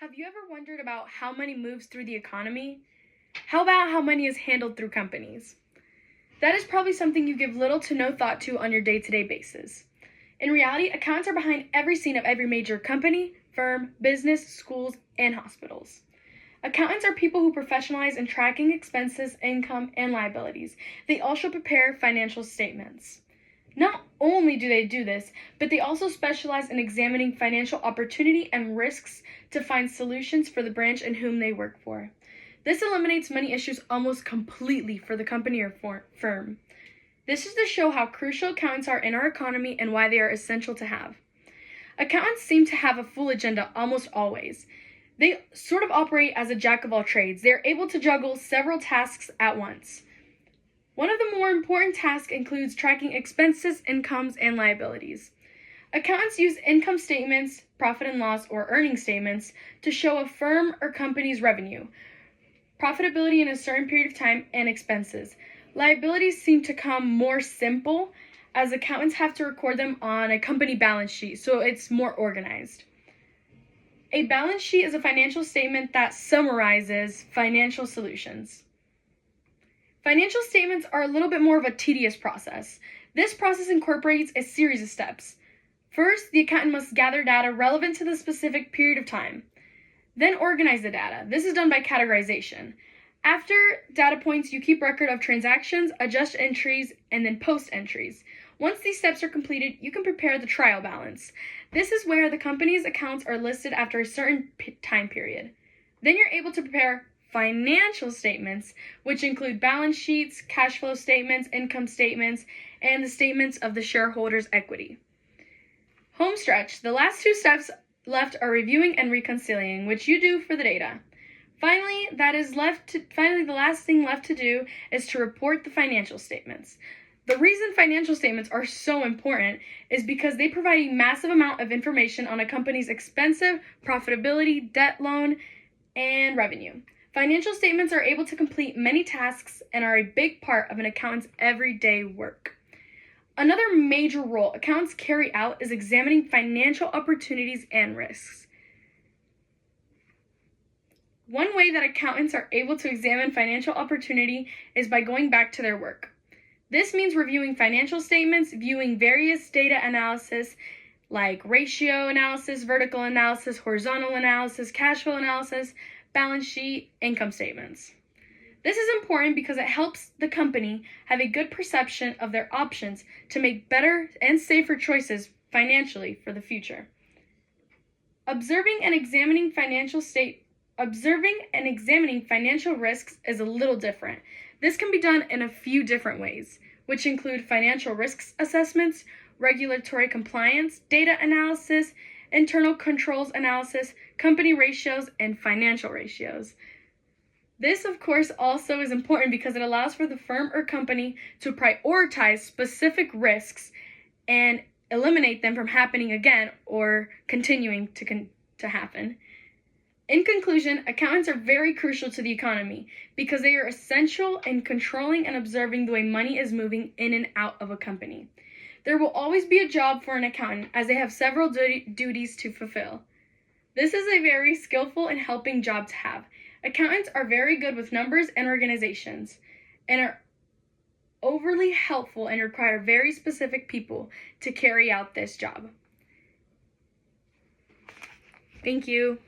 Have you ever wondered about how money moves through the economy? How about how money is handled through companies? That is probably something you give little to no thought to on your day-to-day basis. In reality, accountants are behind every scene of every major company, firm, business, schools, and hospitals. Accountants are people who professionalize in tracking expenses, income, and liabilities. They also prepare financial statements. Not only do they do this, but they also specialize in examining financial opportunity and risks to find solutions for the branch in whom they work for. This eliminates many issues almost completely for the company or firm. This is to show how crucial accountants are in our economy and why they are essential to have. Accountants seem to have a full agenda almost always. They sort of operate as a jack of all trades. They are able to juggle several tasks at once. One of the more important tasks includes tracking expenses, incomes, and liabilities. Accountants use income statements, profit and loss, or earning statements to show a firm or company's revenue, profitability in a certain period of time, and expenses. Liabilities seem to come more simple as accountants have to record them on a company balance sheet, so it's more organized. A balance sheet is a financial statement that summarizes financial solutions. Financial statements are a little bit more of a tedious process. This process incorporates a series of steps. First, the accountant must gather data relevant to the specific period of time. Then organize the data. This is done by categorization. After data points, you keep record of transactions, adjust entries, and then post entries. Once these steps are completed, you can prepare the trial balance. This is where the company's accounts are listed after a certain time period. Then you're able to prepare financial statements, which include balance sheets, cash flow statements, income statements, and the statements of the shareholders' equity. Home stretch. The last two steps left are reviewing and reconciling, which you do for the data. Finally, the last thing left to do is to report the financial statements. The reason financial statements are so important is because they provide a massive amount of information on a company's expenses, profitability, debt load, and revenue. Financial statements are able to complete many tasks and are a big part of an accountant's everyday work. Another major role accountants carry out is examining financial opportunities and risks. One way that accountants are able to examine financial opportunity is by going back to their work. This means reviewing financial statements, viewing various data analysis like ratio analysis, vertical analysis, horizontal analysis, cash flow analysis, balance sheet, income statements. This is important because it helps the company have a good perception of their options to make better and safer choices financially for the future. Observing and examining financial risks is a little different. This can be done in a few different ways, which include financial risks assessments, regulatory compliance, data analysis, internal controls analysis, company ratios, and financial ratios. This, of course, also is important because it allows for the firm or company to prioritize specific risks and eliminate them from happening again or continuing to happen. In conclusion, accountants are very crucial to the economy because they are essential in controlling and observing the way money is moving in and out of a company. There will always be a job for an accountant as they have several duties to fulfill. This is a very skillful and helping job to have. Accountants are very good with numbers and organizations and are overly helpful and require very specific people to carry out this job. Thank you.